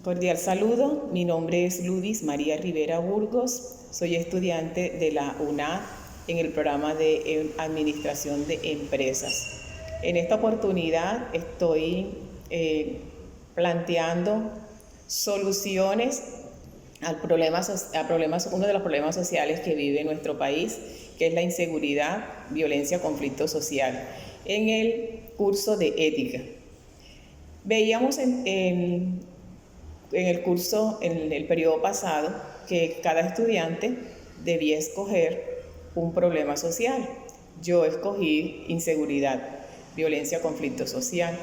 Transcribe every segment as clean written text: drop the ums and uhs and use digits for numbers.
Cordial saludo, mi nombre es Ludis María Rivera Burgos, soy estudiante de la UNAD en el programa de Administración de Empresas. En esta oportunidad estoy planteando soluciones uno de los problemas sociales que vive nuestro país, que es la inseguridad, violencia, conflicto social, en el curso de ética. Veíamos en el periodo pasado, que cada estudiante debía escoger un problema social. Yo escogí inseguridad, violencia, conflicto social.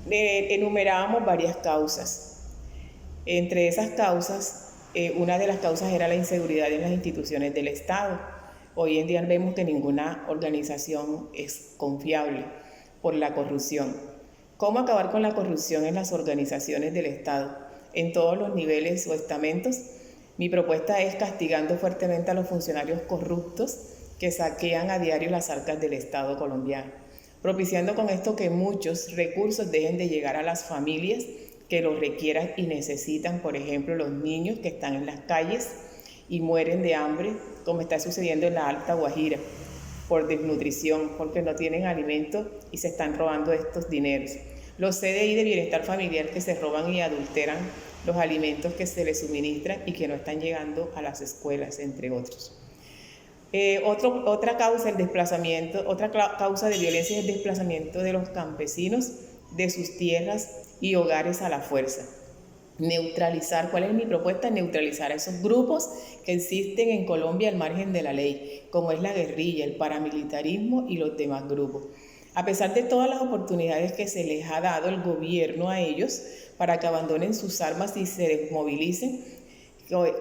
Enumerábamos varias causas. Entre esas causas, una de las causas era la inseguridad en las instituciones del Estado. Hoy en día vemos que ninguna organización es confiable por la corrupción. ¿Cómo acabar con la corrupción en las organizaciones del Estado? En todos los niveles o estamentos, mi propuesta es castigando fuertemente a los funcionarios corruptos que saquean a diario las arcas del Estado colombiano, propiciando con esto que muchos recursos dejen de llegar a las familias que los requieran y necesitan, por ejemplo, los niños que están en las calles y mueren de hambre, como está sucediendo en la Alta Guajira, por desnutrición, porque no tienen alimento y se están robando estos dineros. Los CDI de bienestar familiar que se roban y adulteran los alimentos que se les suministran y que no están llegando a las escuelas, entre otros. Otra causa de violencia es el desplazamiento de los campesinos de sus tierras y hogares a la fuerza. ¿Cuál es mi propuesta? Neutralizar a esos grupos que existen en Colombia al margen de la ley, como es la guerrilla, el paramilitarismo y los demás grupos. A pesar de todas las oportunidades que se les ha dado el gobierno a ellos para que abandonen sus armas y se desmovilicen,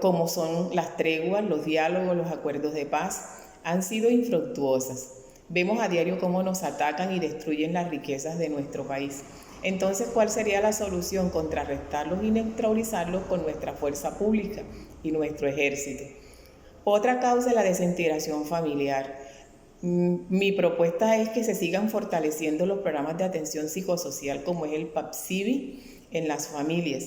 como son las treguas, los diálogos, los acuerdos de paz, han sido infructuosas. Vemos a diario cómo nos atacan y destruyen las riquezas de nuestro país. Entonces, ¿cuál sería la solución? Contrarrestarlos y neutralizarlos con nuestra fuerza pública y nuestro ejército. Otra causa es la desintegración familiar. Mi propuesta es que se sigan fortaleciendo los programas de atención psicosocial como es el PAPSIBI en las familias,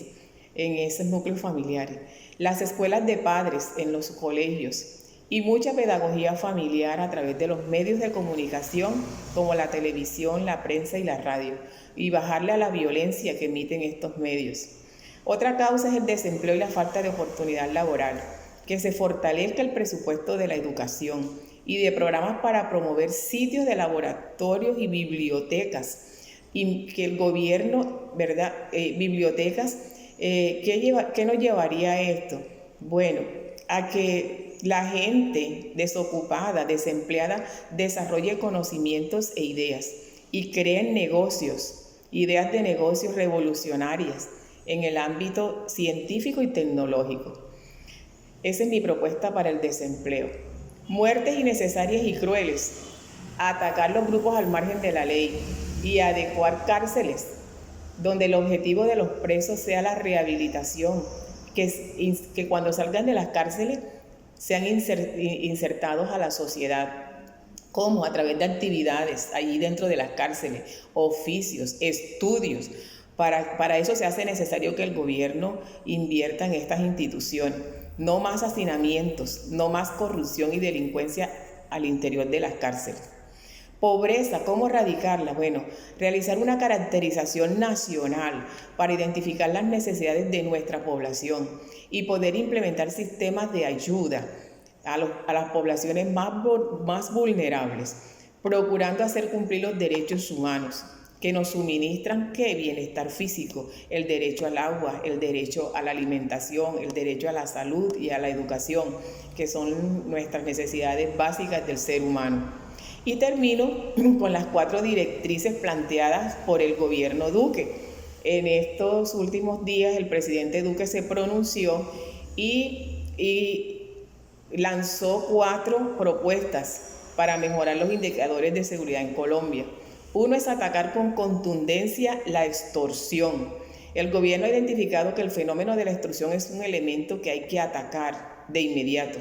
en esos núcleos familiares, las escuelas de padres en los colegios y mucha pedagogía familiar a través de los medios de comunicación como la televisión, la prensa y la radio, y bajarle a la violencia que emiten estos medios. Otra causa es el desempleo y la falta de oportunidad laboral, que se fortalezca el presupuesto de la educación y de programas para promover sitios de laboratorios y bibliotecas, y que el gobierno, bibliotecas, ¿qué nos llevaría a esto? Bueno, a que la gente desocupada, desempleada, desarrolle conocimientos e ideas y creen ideas de negocios revolucionarias en el ámbito científico y tecnológico. Esa es mi propuesta para el desempleo. Muertes innecesarias y crueles, atacar los grupos al margen de la ley y adecuar cárceles donde el objetivo de los presos sea la rehabilitación, que cuando salgan de las cárceles sean insertados a la sociedad. ¿Cómo? A través de actividades allí dentro de las cárceles, oficios, estudios. Para eso se hace necesario que el gobierno invierta en estas instituciones. No más hacinamientos, no más corrupción y delincuencia al interior de las cárceles. Pobreza, ¿cómo erradicarla? Bueno, realizar una caracterización nacional para identificar las necesidades de nuestra población y poder implementar sistemas de ayuda a las poblaciones más vulnerables, procurando hacer cumplir los derechos humanos que nos suministran ¿qué? Bienestar físico, el derecho al agua, el derecho a la alimentación, el derecho a la salud y a la educación, que son nuestras necesidades básicas del ser humano. Y termino con las 4 directrices planteadas por el gobierno Duque. En estos últimos días el presidente Duque se pronunció y lanzó 4 propuestas para mejorar los indicadores de seguridad en Colombia. Uno es atacar con contundencia la extorsión. El gobierno ha identificado que el fenómeno de la extorsión es un elemento que hay que atacar de inmediato.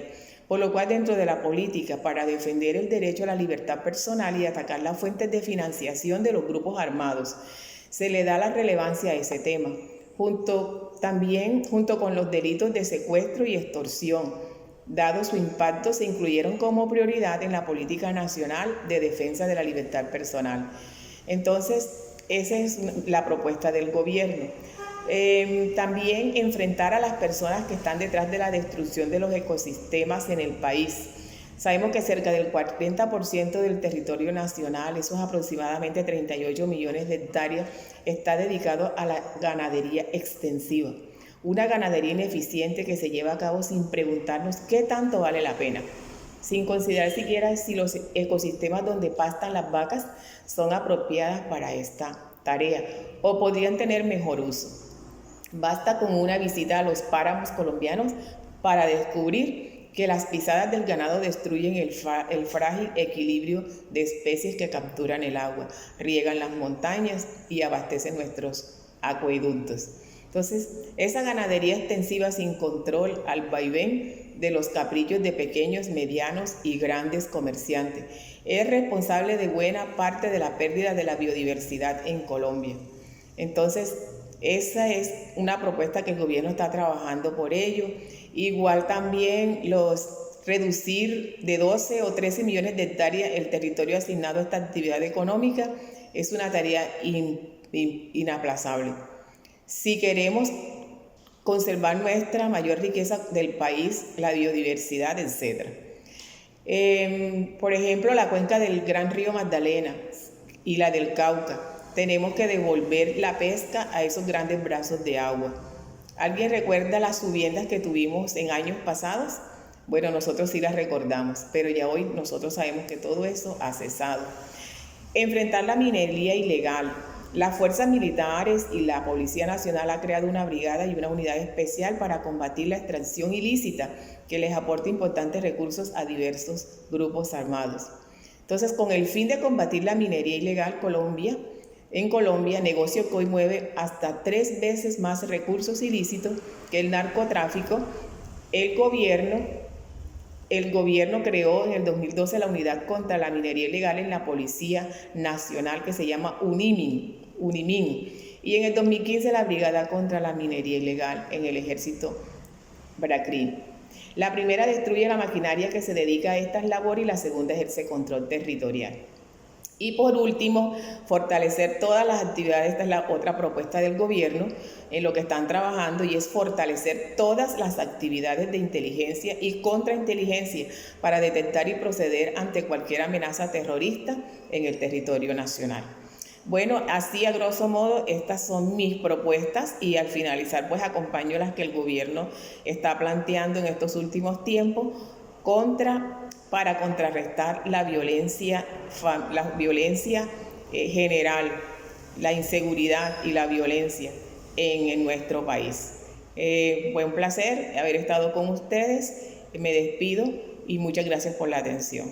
Por lo cual, dentro de la política, para defender el derecho a la libertad personal y atacar las fuentes de financiación de los grupos armados, Se le da la relevancia a ese tema, junto con los delitos de secuestro y extorsión. Dado su impacto, se incluyeron como prioridad en la política nacional de defensa de la libertad personal. Entonces, esa es la propuesta del gobierno. También enfrentar a las personas que están detrás de la destrucción de los ecosistemas en el país. Sabemos que cerca del 40% del territorio nacional, esos aproximadamente 38 millones de hectáreas, está dedicado a la ganadería extensiva. Una ganadería ineficiente que se lleva a cabo sin preguntarnos qué tanto vale la pena, sin considerar siquiera si los ecosistemas donde pastan las vacas son apropiadas para esta tarea o podrían tener mejor uso. Basta con una visita a los páramos colombianos para descubrir que las pisadas del ganado destruyen el frágil equilibrio de especies que capturan el agua, riegan las montañas y abastecen nuestros acueductos. Entonces, esa ganadería extensiva sin control al vaivén de los caprichos de pequeños, medianos y grandes comerciantes es responsable de buena parte de la pérdida de la biodiversidad en Colombia. Entonces, esa es una propuesta que el gobierno está trabajando por ello. Igual también reducir de 12 o 13 millones de hectáreas el territorio asignado a esta actividad económica es una tarea inaplazable. Si queremos conservar nuestra mayor riqueza del país, la biodiversidad, etc. Por ejemplo, la cuenca del Gran Río Magdalena y la del Cauca. Tenemos que devolver la pesca a esos grandes brazos de agua. ¿Alguien recuerda las subiendas que tuvimos en años pasados? Bueno, nosotros sí las recordamos, pero ya hoy nosotros sabemos que todo eso ha cesado. Enfrentar la minería ilegal. Las fuerzas militares y la Policía Nacional ha creado una brigada y una unidad especial para combatir la extracción ilícita que les aporta importantes recursos a diversos grupos armados. Entonces, con el fin de combatir la minería ilegal, en Colombia, negocio que hoy mueve hasta 3 veces más recursos ilícitos que el narcotráfico, el gobierno creó en el 2012 la Unidad contra la Minería Ilegal en la Policía Nacional, que se llama UNIMIN, y en el 2015 la Brigada contra la Minería Ilegal en el Ejército BRACRIM. La primera destruye la maquinaria que se dedica a estas labores y la segunda ejerce control territorial. Y por último, fortalecer todas las actividades. Esta es la otra propuesta del gobierno en lo que están trabajando, y es fortalecer todas las actividades de inteligencia y contrainteligencia para detectar y proceder ante cualquier amenaza terrorista en el territorio nacional. Bueno, así a grosso modo estas son mis propuestas, y al finalizar pues acompaño las que el gobierno está planteando en estos últimos tiempos para contrarrestar la violencia general, la inseguridad y la violencia en nuestro país. Fue un placer haber estado con ustedes, me despido y muchas gracias por la atención.